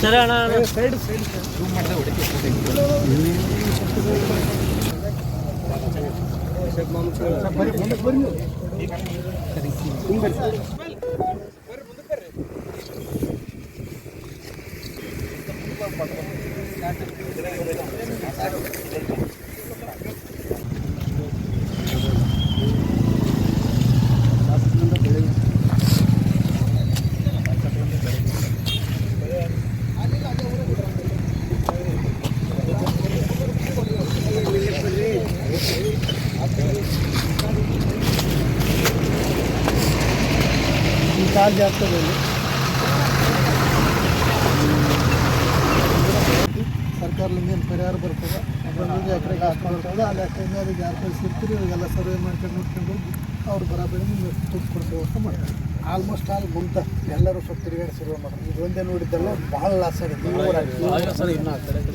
ಸರಿ ಅಣ್ಣ side zoom ಮಾಡಿದ್ರೆ ಚಾರ್ಜ್ ಆಗ್ತದೆ ಸರ್ಕಾರದಿಂದ ಏನು ಪರಿಹಾರ ಬರ್ತದೆ ಅದೊಂದು ಎಕರೆಗೆ ಅಷ್ಟು ಮಾಡ್ತದೆ ಅಲ್ಲಿ ಎಕರೆ ಮೇಲೆ ಯಾರು ಕಳಿಸಿರ್ತೀರಿ ಇವಾಗೆಲ್ಲ ಸರ್ವೆ ಮಾಡ್ಕೊಂಡು ನೋಡ್ಕೊಂಡು ಅವ್ರು ಬರೋಬ್ಬರಿ ದುಡ್ಡು ಕೊಡಿಸೋ ವ್ಯವಸ್ಥೆ ಮಾಡ್ತಾರೆ. ಆಲ್ಮೋಸ್ಟ್ ಆಲ್ ಮುಂತ ಎಲ್ಲರೂ ಸ್ವಲ್ಪ ತಿರುಗಾಡಿ ಸರ್ವೆ ಮಾಡ್ತಾರೆ. ಇದು ಒಂದೇ ನೋಡಿದ್ದಲ್ಲ ಭಾಳ ಲಾಸ್ ಆಗಿದೆ.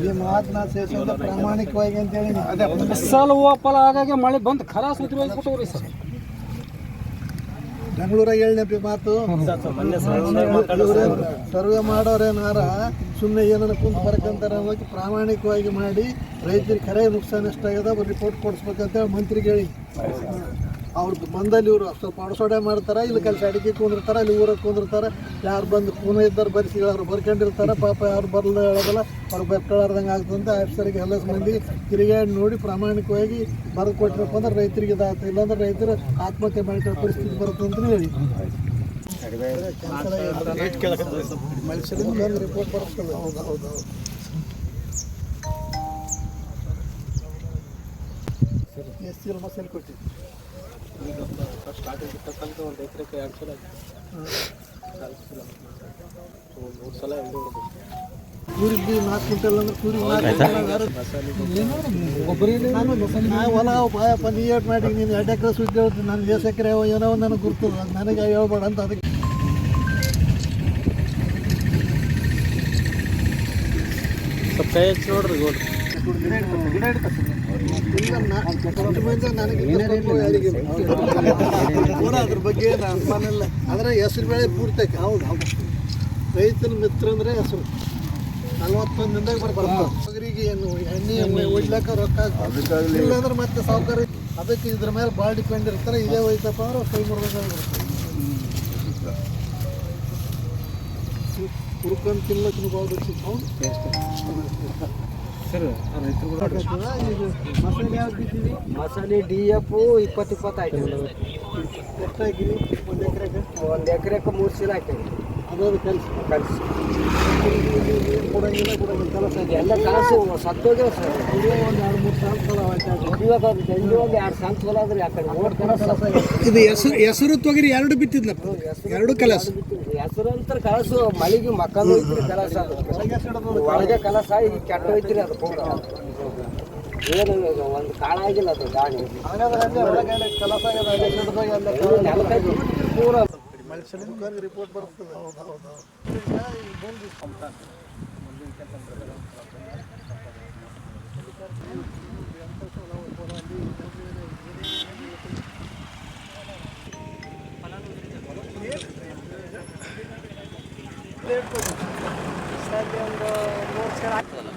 ಈ ಮಾತನ್ನ ಸೇರಿಸೋದು ಪ್ರಾಮಾಣಿಕವಾಗಿ ಅಂತೇಳಿ ಅದೇ ಸಾಲ ಫಲ ಆಗಾಗ ಮಳೆ ಬಂದು ಖಲಾಸ್ ಉದ್ರೋಗ್ಬಿಟ್ಟವ್ರಿ ಸರ್. ಬೆಂಗಳೂರಾಗ ಹೇಳನೆ ಮಾತು ಸರ್ವೆ ಮಾಡೋರೇನಾರ ಸುಮ್ಮನೆ ಏನಾರ ಕುಂತು ಬರ್ಕಂತಾರೆ ಹೋಗಿ ಪ್ರಾಮಾಣಿಕವಾಗಿ ಮಾಡಿ ರೈತರಿಗೆ ಖರೆ ನುಕ್ಸಾನ ಎಷ್ಟಾಗ್ಯದ ರಿಪೋರ್ಟ್ ಕೊಡಿಸ್ಬೇಕಂತೇಳಿ ಮಂತ್ರಿಗೆ ಹೇಳಿ ಅವ್ರದ್ದು ಬಂದಲ್ಲಿ ಇವರು ಸ್ವಲ್ಪ ಅಡಸೋಡೆ ಮಾಡ್ತಾರೆ. ಇಲ್ಲಿ ಕೆಲಸ ಅಡಿಕೆ ಕುಂದಿರ್ತಾರೆ, ಇಲ್ಲಿ ಊರಿಗೆ ಕುಂದಿರ್ತಾರೆ. ಯಾರು ಬಂದು ಕೂನ ಇದ್ದಾರೆ ಬರಿಸಿಗಳು ಬರ್ಕೊಂಡಿರ್ತಾರೆ. ಪಾಪ ಯಾರು ಬರಲ್ಲ ಹೇಳೋದಲ್ಲ ಅವ್ರಿಗೆ ಬೆಕ್ಕಳಾರ್ದಂಗೆ ಆಗ್ತದಂತೆ ಆಫೀಸರಿಗೆ ಎಲ್ಲ ಮಂದಿ ತಿರುಗಾಡಿ ನೋಡಿ ಪ್ರಾಮಾಣಿಕವಾಗಿ ಬರೆದು ಕೊಟ್ಟಿರಪ್ಪ ಅಂದ್ರೆ ರೈತರಿಗೆ ಇದಾಗ್ತದೆ. ಇಲ್ಲಾಂದ್ರೆ ರೈತರು ಆತ್ಮಹತ್ಯೆ ಮಾಡಿಕೊಳ್ಳೋ ಪರಿಸ್ಥಿತಿ ಬರುತ್ತೆ ಅಂತ ಹೇಳಿ ಮನುಷ್ಯರಿಂದ ರಿಪೋರ್ಟ್ ಬರ್ತದೆ. ಹೌದು ಹೌದು ಹೌದು ಎಷ್ಟು ಮಸಾಲೆ ಕೊಟ್ಟಿದ್ವಿ ಈಗ ಸ್ಟಾರ್ಟಿಂಗ್ ತಕ್ಕಂತ ಒಂದು ಎಕರೆಗೆ 2 ಸಲ ಆಯಿತು. 3 ಸಲ 2 ಕೂರಿಗೆ 4 ಕ್ವಿಂಟಲ್ ಅಂದ್ರೆ ಕೂರಿಗೆ ಹೊಲ ಬಾಯಪ್ಪ ನೀ ಏಟ್ ಮಾಡಿ ನೀನು 2 ಎಕರೆ ಸುದ್ದಿ ಹೇಳ್ತೀನಿ. ನಾನು 10 ಎಕರೆ ಏನೋ ನನಗೆ ಗುರ್ತದ ನನಗೆ ಹೇಳ್ಬೇಡ ಅಂತ ಅದಕ್ಕೆ ಸ್ವಲ್ಪ ಕೈ ಹಚ್ಚಿ ನೋಡ್ರಿ ಗೋಡ್ ಗಿಡ ಇಡ್ತಾರೆ ಅದ್ರ ಬಗ್ಗೆ ಅನುಮಾನ ಇಲ್ಲ. ಆದರೆ ಹೆಸರು ಬೆಳೆ ಪೂರ್ತಿ ಹೌದು ಹೌದು ರೈತನ ಮಿತ್ರ ಅಂದರೆ ಹೆಸರು 41 ದಿನದಾಗ ಬರ್ತಾರೆ. ಏನು ಎಣ್ಣೆ ಹೊಡ್ಲಕ್ಕ ರೊಕ್ಕ ಇಲ್ಲಾಂದ್ರೆ ಮತ್ತೆ ಸಾವುಕಾರ ಅದಕ್ಕೆ ಇದ್ರ ಮೇಲೆ ಭಾಳ ಡಿಪೆಂಡ್ ಇರ್ತಾರೆ. ಇದೇ ಹೋಯ್ತಪ್ಪ ಅಂದ್ರೆ ಕೈ ಮುರಿದಾಗಿರುತ್ತೆ. ಹುರ್ಕೊಂಡು ತಿನ್ಲಕ್ಕ ಭಾಳ ಬೇಕು ಸರ್. ಮಸಾಲೆ ಯಾವ್ದು ಬಿಟ್ಟಿವಿ? ಮಸಾಲೆ DF 20 ಆಯ್ತು. ಎಷ್ಟು ಹಾಕಿವಿ? 1 ಎಕರೆಗೆ 3 ಚೀಲ ಹಾಕಿವಿ. ಅದೊಂದು ಕಲಿಸಿ ಕೊಡಂಗಿಲ್ಲ ಕೆಲಸ ಎಲ್ಲ ಕಾಸು ಸತ್ತೋಗ್ಯಾವ ಸರ್. ಇದೇ ಒಂದು 2-3 ಸಾಲ ಸಲ ಇವಾಗ ಒಂದು 2 ಸಾಲ ಸೋಲ ಆದ್ರೆ ಆ ಕಡೆ ಇದು ಹೆಸರು ತೊಗರಿ 2 ಬಿತ್ತಿದ್ಲಪ್ಪ. 2 ಕಲಸ ಹೆಸರು ಅಂತ ಕಲಸು ಮಳಿಗೆ ಮಕ್ಕಳು ಹೋಯ್ತು ಕಲಸ ಒಳಗೆ ಕಲಸ ಈಗ ಕೆಟ್ಟ ಹೋಯ್ತಿರಿ. ಅದು ಪೂರ ಏನು ಒಂದು ಕಾಳಾಗಿಲ್ಲ ಅದು ಗಾಡಿ ಕಲಸ ಪೂರ ರಿಪೋರ್ಟ್ ಬರ್ತದೆ. ಹೌದು ಹೌದು ಒಂದು 3 ಸಲ ಆಗ್ತದಲ್ಲ.